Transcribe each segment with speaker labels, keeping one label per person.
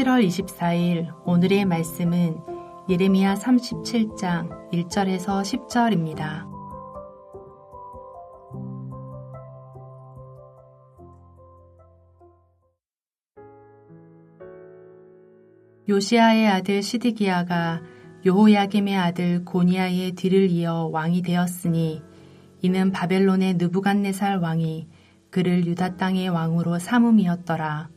Speaker 1: 7월 24일 오늘의 말씀은 예레미야 37장 1절에서 10절입니다. 요시아의 아들 시드기야가 여호야김의 아들 고니아의 뒤를 이어 왕이 되었으니 이는 바벨론의 느부갓네살 왕이 그를 유다 땅의 왕으로 삼음이었더라.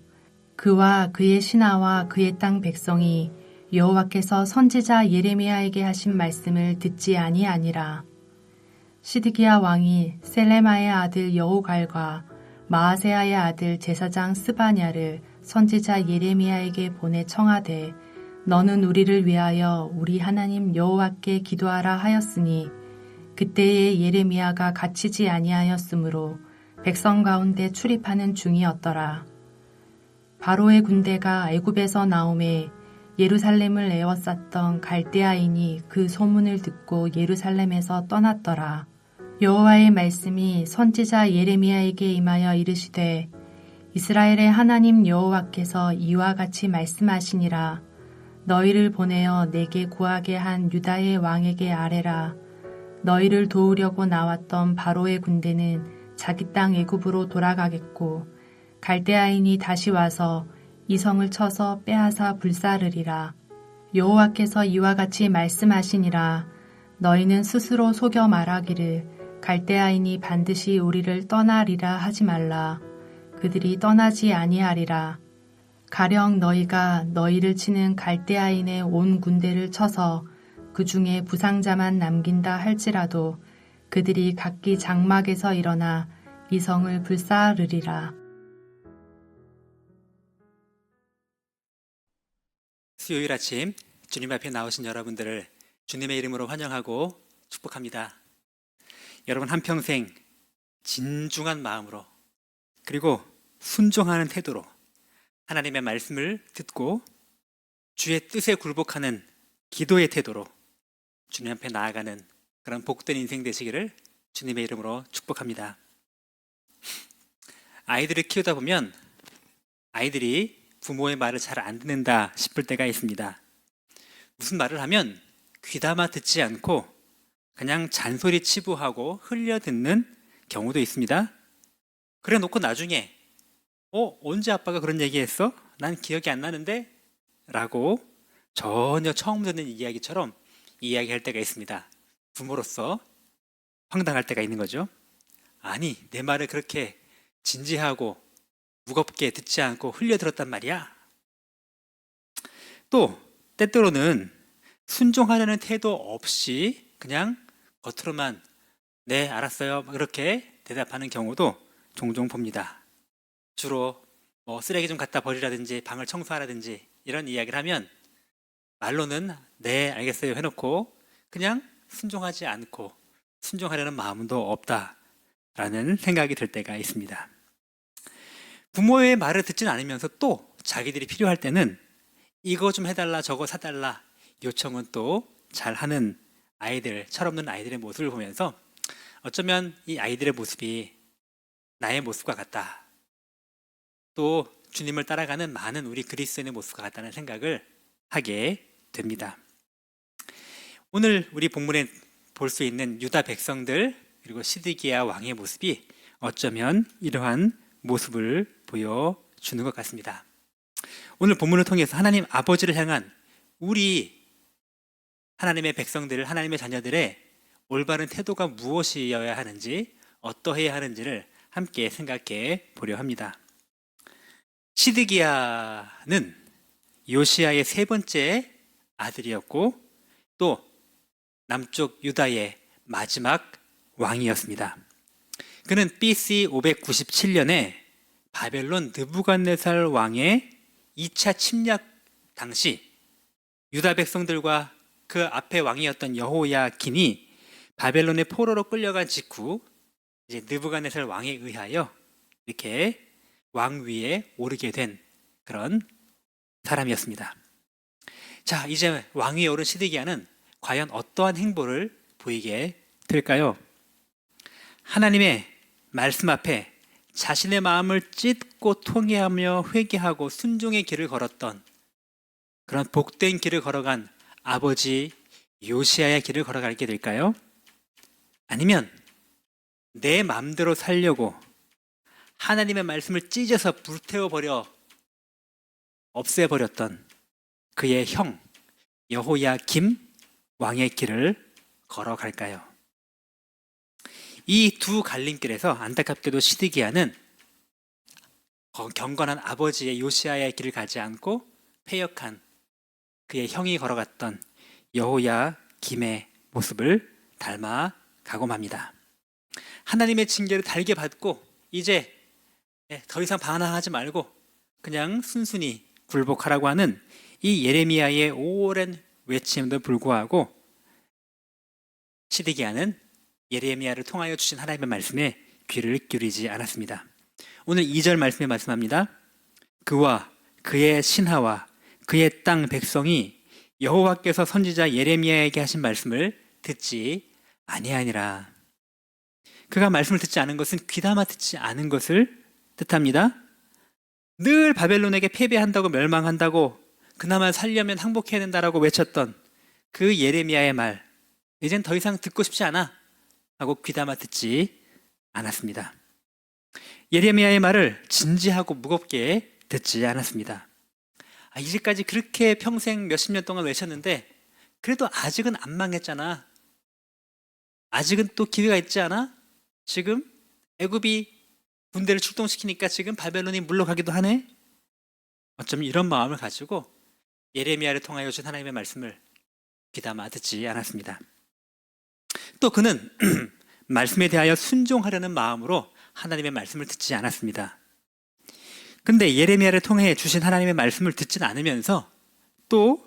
Speaker 1: 그와 그의 신하와 그의 땅 백성이 여호와께서 선지자 예레미야에게 하신 말씀을 듣지 아니하니라. 시드기야 왕이 셀레마의 아들 여호갈과 마아세야의 아들 제사장 스바냐를 선지자 예레미야에게 보내 청하되 너는 우리를 위하여 우리 하나님 여호와께 기도하라 하였으니 그때에 예레미야가 갇히지 아니하였으므로 백성 가운데 출입하는 중이었더라. 바로의 군대가 애굽에서 나오매 예루살렘을 에워쌌던 갈대아인이 그 소문을 듣고 예루살렘에서 떠났더라. 여호와의 말씀이 선지자 예레미야에게 임하여 이르시되 이스라엘의 하나님 여호와께서 이와 같이 말씀하시니라. 너희를 보내어 내게 구하게 한 유다의 왕에게 아뢰라. 너희를 도우려고 나왔던 바로의 군대는 자기 땅 애굽으로 돌아가겠고 갈대아인이 다시 와서 이 성을 쳐서 빼앗아 불사르리라. 여호와께서 이와 같이 말씀하시니라. 너희는 스스로 속여 말하기를 갈대아인이 반드시 우리를 떠나리라 하지 말라. 그들이 떠나지 아니하리라. 가령 너희가 너희를 치는 갈대아인의 온 군대를 쳐서 그 중에 부상자만 남긴다 할지라도 그들이 각기 장막에서 일어나 이 성을 불사르리라.
Speaker 2: 수요일 아침 주님 앞에 나오신 여러분들을 주님의 이름으로 환영하고 축복합니다. 여러분 한평생 진중한 마음으로 그리고 순종하는 태도로 하나님의 말씀을 듣고 주의 뜻에 굴복하는 기도의 태도로 주님 앞에 나아가는 그런 복된 인생 되시기를 주님의 이름으로 축복합니다. 아이들을 키우다 보면 아이들이 부모의 말을 잘 안 듣는다 싶을 때가 있습니다. 무슨 말을 하면 귀담아 듣지 않고 그냥 잔소리 치부하고 흘려 듣는 경우도 있습니다. 그래 놓고 나중에 언제 아빠가 그런 얘기했어? 난 기억이 안 나는데? 라고 전혀 처음 듣는 이야기처럼 이야기할 때가 있습니다. 부모로서 황당할 때가 있는 거죠. 아니, 내 말을 그렇게 진지하고 무겁게 듣지 않고 흘려 들었단 말이야. 또 때때로는 순종하려는 태도 없이 그냥 겉으로만 네 알았어요 그렇게 대답하는 경우도 종종 봅니다. 주로 쓰레기 좀 갖다 버리라든지 방을 청소하라든지 이런 이야기를 하면 말로는 네 알겠어요 해놓고 그냥 순종하지 않고 순종하려는 마음도 없다라는 생각이 들 때가 있습니다. 부모의 말을 듣지는 않으면서 또 자기들이 필요할 때는 이거 좀 해달라 저거 사달라 요청은 또 잘하는 아이들, 철없는 아이들의 모습을 보면서 어쩌면 이 아이들의 모습이 나의 모습과 같다. 또 주님을 따라가는 많은 우리 그리스도인의 모습과 같다는 생각을 하게 됩니다. 오늘 우리 본문에 볼 수 있는 유다 백성들 그리고 시드기야 왕의 모습이 어쩌면 이러한 모습을 보여주는 것 같습니다. 오늘 본문을 통해서 하나님 아버지를 향한 우리 하나님의 백성들, 하나님의 자녀들의 올바른 태도가 무엇이어야 하는지, 어떠해야 하는지를 함께 생각해 보려 합니다. 시드기야는 요시야의 세 번째 아들이었고 또 남쪽 유다의 마지막 왕이었습니다. 그는 BC 597년에 바벨론 느부갓네살 왕의 2차 침략 당시 유다 백성들과 그 앞에 왕이었던 여호야긴이 바벨론의 포로로 끌려간 직후 이제 느부갓네살 왕에 의하여 이렇게 왕위에 오르게 된 그런 사람이었습니다. 자, 이제 왕위에 오른 시드기야는 과연 어떠한 행보를 보이게 될까요? 하나님의 말씀 앞에 자신의 마음을 찢고 통회하며 회개하고 순종의 길을 걸었던 그런 복된 길을 걸어간 아버지 요시야의 길을 걸어가게 될까요? 아니면 내 마음대로 살려고 하나님의 말씀을 찢어서 불태워버려 없애버렸던 그의 형 여호야김 왕의 길을 걸어갈까요? 이 두 갈림길에서 안타깝게도 시드기야는 경건한 아버지의 요시야의 길을 가지 않고 패역한 그의 형이 걸어갔던 여호야김의 모습을 닮아가고 맙니다. 하나님의 징계를 달게 받고 이제 더 이상 반항하지 말고 그냥 순순히 굴복하라고 하는 이 예레미야의 오랜 외침에도 불구하고 시드기야는 예레미야를 통하여 주신 하나님의 말씀에 귀를 기울이지 않았습니다. 오늘 2절 말씀에 말씀합니다. 그와 그의 신하와 그의 땅 백성이 여호와께서 선지자 예레미야에게 하신 말씀을 듣지 아니하니라. 그가 말씀을 듣지 않은 것은 귀담아 듣지 않은 것을 뜻합니다. 늘 바벨론에게 패배한다고 멸망한다고 그나마 살려면 항복해야 된다라고 외쳤던 그 예레미야의 말, 이젠 더 이상 듣고 싶지 않아 하고 귀담아 듣지 않았습니다. 예레미야의 말을 진지하고 무겁게 듣지 않았습니다. 이제까지 그렇게 평생 몇십 년 동안 외쳤는데 그래도 아직은 안 망했잖아. 아직은 또 기회가 있지 않아? 지금 애굽이 군대를 출동시키니까 지금 바벨론이 물러가기도 하네? 어쩌면 이런 마음을 가지고 예레미야를 통하여 준 하나님의 말씀을 귀담아 듣지 않았습니다. 또 그는 말씀에 대하여 순종하려는 마음으로 하나님의 말씀을 듣지 않았습니다. 근데 예레미야를 통해 주신 하나님의 말씀을 듣진 않으면서 또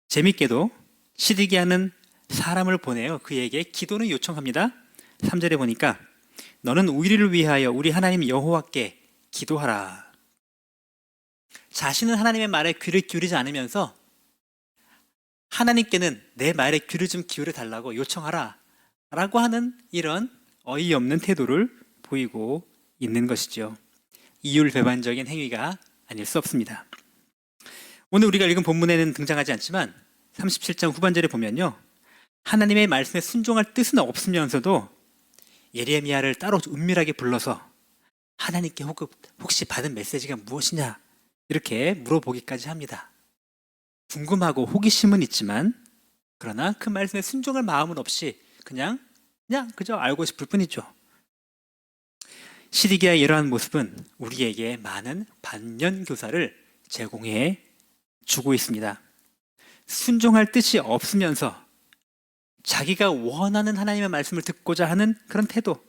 Speaker 2: 재밌게도 시드기야는 사람을 보내요. 그에게 기도는 요청합니다. 3절에 보니까 너는 우리를 위하여 우리 하나님 여호와께 기도하라. 자신은 하나님의 말에 귀를 기울이지 않으면서 하나님께는 내 말에 귀를 좀 기울여 달라고 요청하라 라고 하는 이런 어이없는 태도를 보이고 있는 것이죠. 이율배반적인 행위가 아닐 수 없습니다. 오늘 우리가 읽은 본문에는 등장하지 않지만 37장 후반절에 보면요, 하나님의 말씀에 순종할 뜻은 없으면서도 예레미야를 따로 은밀하게 불러서 하나님께 혹시 받은 메시지가 무엇이냐 이렇게 물어보기까지 합니다. 궁금하고 호기심은 있지만 그러나 그 말씀에 순종할 마음은 없이 그냥 그저 알고 싶을 뿐이죠. 시드기야의 이러한 모습은 우리에게 많은 반면교사를 제공해 주고 있습니다. 순종할 뜻이 없으면서 자기가 원하는 하나님의 말씀을 듣고자 하는 그런 태도,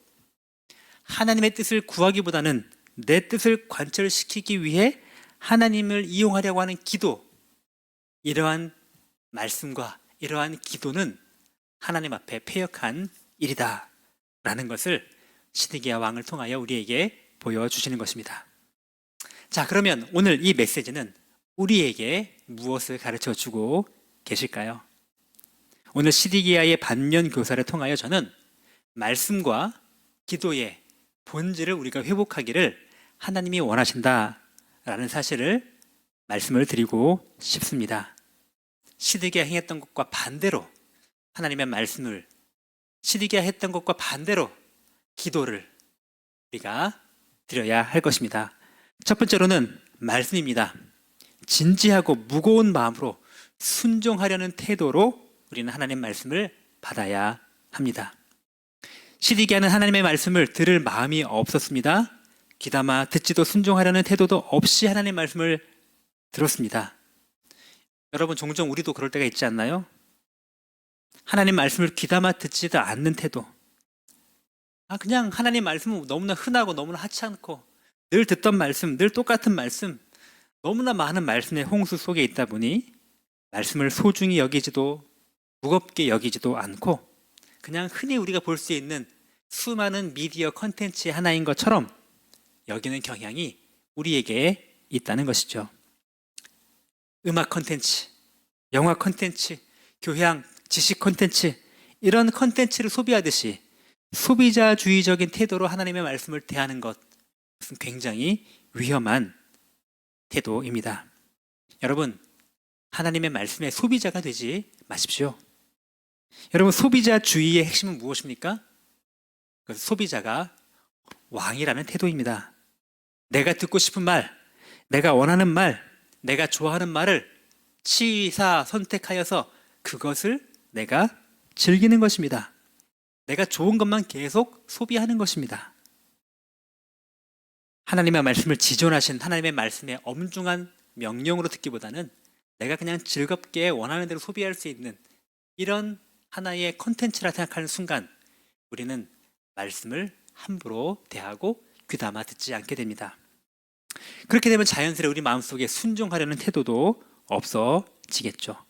Speaker 2: 하나님의 뜻을 구하기보다는 내 뜻을 관철시키기 위해 하나님을 이용하려고 하는 기도, 이러한 말씀과 이러한 기도는 하나님 앞에 패역한 일이다 라는 것을 시드기야 왕을 통하여 우리에게 보여주시는 것입니다. 자, 그러면 오늘 이 메시지는 우리에게 무엇을 가르쳐주고 계실까요? 오늘 시드기야의 반면교사를 통하여 저는 말씀과 기도의 본질을 우리가 회복하기를 하나님이 원하신다라는 사실을 말씀을 드리고 싶습니다. 시드기야 행했던 것과 반대로 하나님의 말씀을, 시드기야 했던 것과 반대로 기도를 우리가 드려야 할 것입니다. 첫 번째로는 말씀입니다. 진지하고 무거운 마음으로 순종하려는 태도로 우리는 하나님의 말씀을 받아야 합니다. 시드기야는 하나님의 말씀을 들을 마음이 없었습니다. 귀담아 듣지도 순종하려는 태도도 없이 하나님의 말씀을 들었습니다. 여러분, 종종 우리도 그럴 때가 있지 않나요? 하나님 말씀을 귀담아 듣지도 않는 태도. 그냥 하나님 말씀은 너무나 흔하고 너무나 하찮고 늘 듣던 말씀, 늘 똑같은 말씀, 너무나 많은 말씀의 홍수 속에 있다 보니 말씀을 소중히 여기지도 무겁게 여기지도 않고 그냥 흔히 우리가 볼 수 있는 수많은 미디어 컨텐츠의 하나인 것처럼 여기는 경향이 우리에게 있다는 것이죠. 음악 컨텐츠, 영화 컨텐츠, 교양, 지식 컨텐츠, 이런 컨텐츠를 소비하듯이 소비자주의적인 태도로 하나님의 말씀을 대하는 것은 굉장히 위험한 태도입니다. 여러분, 하나님의 말씀의 소비자가 되지 마십시오. 여러분, 소비자주의의 핵심은 무엇입니까? 그 소비자가 왕이라는 태도입니다. 내가 듣고 싶은 말, 내가 원하는 말, 내가 좋아하는 말을 취사 선택하여서 그것을 내가 즐기는 것입니다. 내가 좋은 것만 계속 소비하는 것입니다. 하나님의 말씀을 지존하신 하나님의 말씀의 엄중한 명령으로 듣기보다는 내가 그냥 즐겁게 원하는 대로 소비할 수 있는 이런 하나의 컨텐츠라 생각하는 순간 우리는 말씀을 함부로 대하고 귀담아 듣지 않게 됩니다. 그렇게 되면 자연스레 우리 마음속에 순종하려는 태도도 없어지겠죠.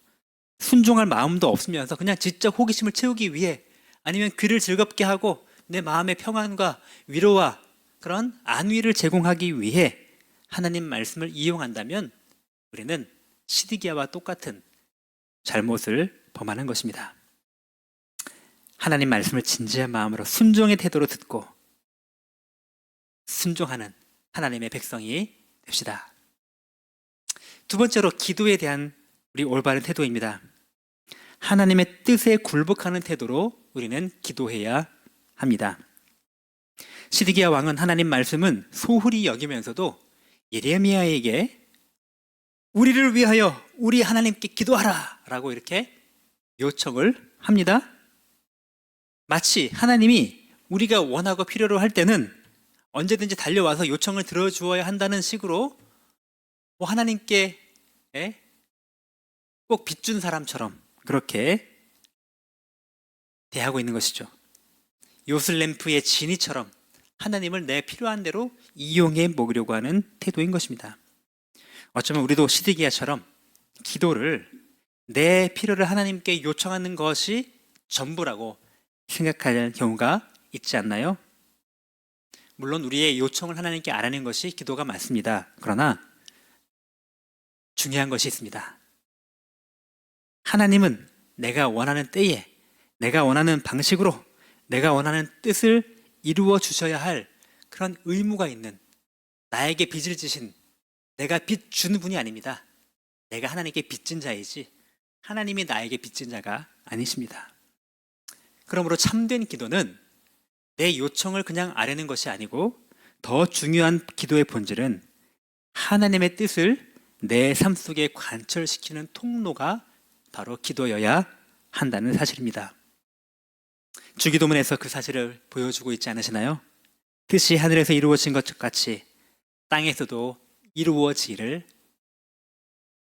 Speaker 2: 순종할 마음도 없으면서 그냥 지적 호기심을 채우기 위해 아니면 귀를 즐겁게 하고 내 마음의 평안과 위로와 그런 안위를 제공하기 위해 하나님 말씀을 이용한다면 우리는 시드기야와 똑같은 잘못을 범하는 것입니다. 하나님 말씀을 진지한 마음으로 순종의 태도로 듣고 순종하는 하나님의 백성이 됩시다. 두 번째로 기도에 대한 우리 올바른 태도입니다. 하나님의 뜻에 굴복하는 태도로 우리는 기도해야 합니다. 시드기야 왕은 하나님 말씀은 소홀히 여기면서도 예레미야에게 우리를 위하여 우리 하나님께 기도하라 라고 이렇게 요청을 합니다. 마치 하나님이 우리가 원하고 필요로 할 때는 언제든지 달려와서 요청을 들어주어야 한다는 식으로 하나님께 꼭 빚준 사람처럼 그렇게 대하고 있는 것이죠. 요슬램프의 지니처럼 하나님을 내 필요한 대로 이용해 먹으려고 하는 태도인 것입니다. 어쩌면 우리도 시드기야처럼 기도를 내 필요를 하나님께 요청하는 것이 전부라고 생각하는 경우가 있지 않나요? 물론 우리의 요청을 하나님께 아뢰는 것이 기도가 맞습니다. 그러나 중요한 것이 있습니다. 하나님은 내가 원하는 때에 내가 원하는 방식으로 내가 원하는 뜻을 이루어 주셔야 할 그런 의무가 있는 나에게 빚을 지신 내가 빚 주는 분이 아닙니다. 내가 하나님께 빚진 자이지 하나님이 나에게 빚진 자가 아니십니다. 그러므로 참된 기도는 내 요청을 그냥 아뢰는 것이 아니고 더 중요한 기도의 본질은 하나님의 뜻을 내 삶 속에 관철시키는 통로가 바로 기도여야 한다는 사실입니다. 주기도문에서 그 사실을 보여주고 있지 않으시나요? 뜻이 하늘에서 이루어진 것 같이 땅에서도 이루어지기를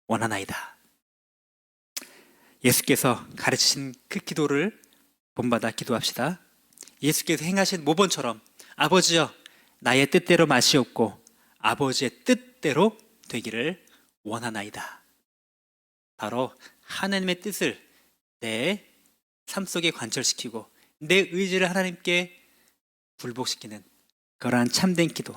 Speaker 2: 원하나이다. 예수께서 가르치신 그 기도를 본받아 기도합시다. 예수께서 행하신 모본처럼 아버지여 나의 뜻대로 마시옵고 아버지의 뜻대로 되기를 원하나이다. 바로 하나님의 뜻을 내 삶 속에 관철시키고 내 의지를 하나님께 굴복시키는 그러한 참된 기도.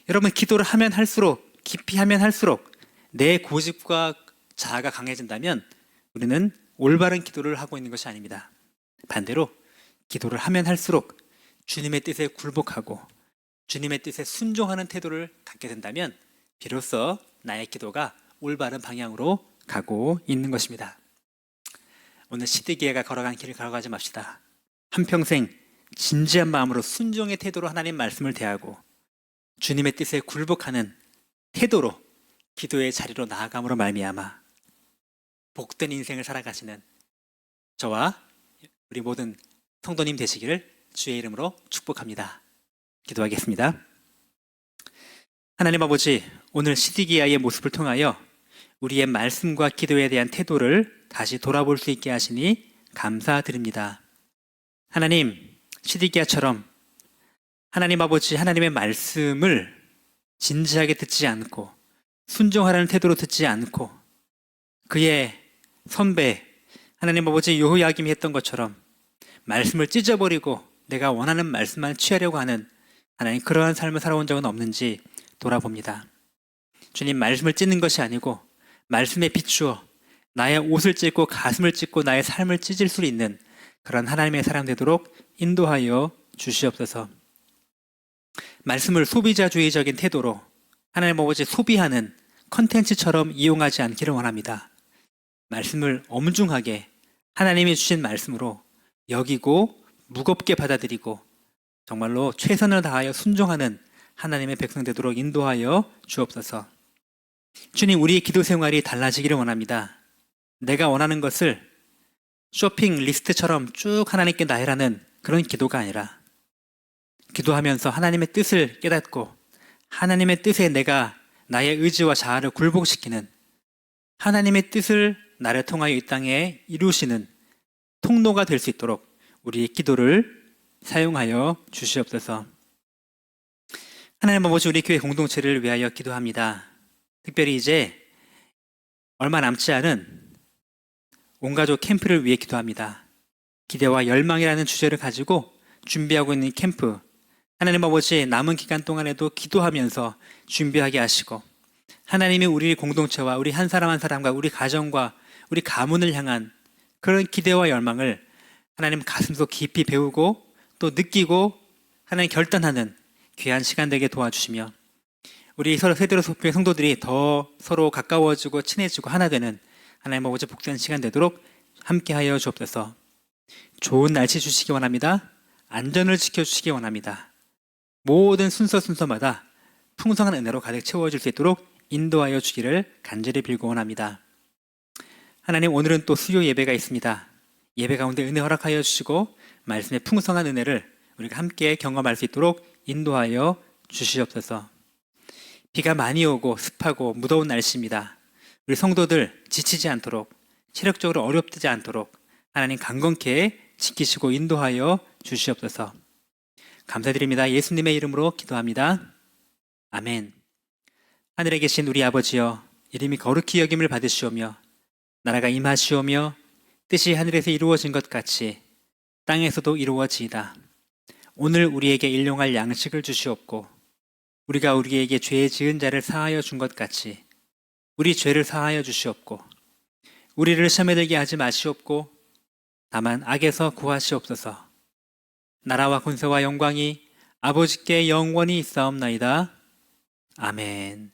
Speaker 2: 여러분, 기도를 하면 할수록 깊이 하면 할수록 내 고집과 자아가 강해진다면 우리는 올바른 기도를 하고 있는 것이 아닙니다. 반대로 기도를 하면 할수록 주님의 뜻에 굴복하고 주님의 뜻에 순종하는 태도를 갖게 된다면 비로소 나의 기도가 올바른 방향으로 가고 있는 것입니다. 오늘 시드기야가 걸어간 길을 걸어가지 맙시다. 한평생 진지한 마음으로 순종의 태도로 하나님 말씀을 대하고 주님의 뜻에 굴복하는 태도로 기도의 자리로 나아감으로 말미암아 복된 인생을 살아가시는 저와 우리 모든 성도님 되시기를 주의 이름으로 축복합니다. 기도하겠습니다. 하나님 아버지, 오늘 시드기야의 모습을 통하여 우리의 말씀과 기도에 대한 태도를 다시 돌아볼 수 있게 하시니 감사드립니다. 하나님, 시드기야처럼 하나님 아버지, 하나님의 말씀을 진지하게 듣지 않고 순종하라는 태도로 듣지 않고 그의 선배 하나님 아버지 여호야김이 했던 것처럼 말씀을 찢어버리고 내가 원하는 말씀만 취하려고 하는 하나님, 그러한 삶을 살아온 적은 없는지 돌아봅니다. 주님, 말씀을 찢는 것이 아니고 말씀에 비추어 나의 옷을 찢고 가슴을 찢고 나의 삶을 찢을 수 있는 그런 하나님의 사람 되도록 인도하여 주시옵소서. 말씀을 소비자주의적인 태도로 하나님 아버지 소비하는 컨텐츠처럼 이용하지 않기를 원합니다. 말씀을 엄중하게 하나님이 주신 말씀으로 여기고 무겁게 받아들이고 정말로 최선을 다하여 순종하는 하나님의 백성 되도록 인도하여 주옵소서. 주님, 우리의 기도 생활이 달라지기를 원합니다. 내가 원하는 것을 쇼핑 리스트처럼 쭉 하나님께 나열하는 그런 기도가 아니라 기도하면서 하나님의 뜻을 깨닫고 하나님의 뜻에 내가 나의 의지와 자아를 굴복시키는 하나님의 뜻을 나를 통하여 이 땅에 이루시는 통로가 될 수 있도록 우리의 기도를 사용하여 주시옵소서. 하나님 아버지, 우리 교회 공동체를 위하여 기도합니다. 특별히 이제 얼마 남지 않은 온가족 캠프를 위해 기도합니다. 기대와 열망이라는 주제를 가지고 준비하고 있는 캠프, 하나님 아버지, 남은 기간 동안에도 기도하면서 준비하게 하시고 하나님이 우리 공동체와 우리 한 사람 한 사람과 우리 가정과 우리 가문을 향한 그런 기대와 열망을 하나님 가슴속 깊이 배우고 또 느끼고 하나님 결단하는 귀한 시간 되게 도와주시며 우리 서로 세대로 속교회 성도들이 더 서로 가까워지고 친해지고 하나 되는 하나님 아버지 복된 시간 되도록 함께하여 주옵소서. 좋은 날씨 주시기 원합니다. 안전을 지켜주시기 원합니다. 모든 순서마다 풍성한 은혜로 가득 채워줄 수 있도록 인도하여 주기를 간절히 빌고 원합니다. 하나님, 오늘은 또 수요 예배가 있습니다. 예배 가운데 은혜 허락하여 주시고 말씀의 풍성한 은혜를 우리가 함께 경험할 수 있도록 인도하여 주시옵소서. 비가 많이 오고 습하고 무더운 날씨입니다. 우리 성도들 지치지 않도록 체력적으로 어렵지 않도록 하나님 강건케 지키시고 인도하여 주시옵소서. 감사드립니다. 예수님의 이름으로 기도합니다. 아멘. 하늘에 계신 우리 아버지여, 이름이 거룩히 여김을 받으시오며 나라가 임하시오며 뜻이 하늘에서 이루어진 것 같이 땅에서도 이루어지이다. 오늘 우리에게 일용할 양식을 주시옵고 우리가 우리에게 죄 지은 자를 사하여 준 것 같이 우리 죄를 사하여 주시옵고 우리를 시험에 들게 하지 마시옵고 다만 악에서 구하시옵소서. 나라와 권세와 영광이 아버지께 영원히 있사옵나이다. 아멘.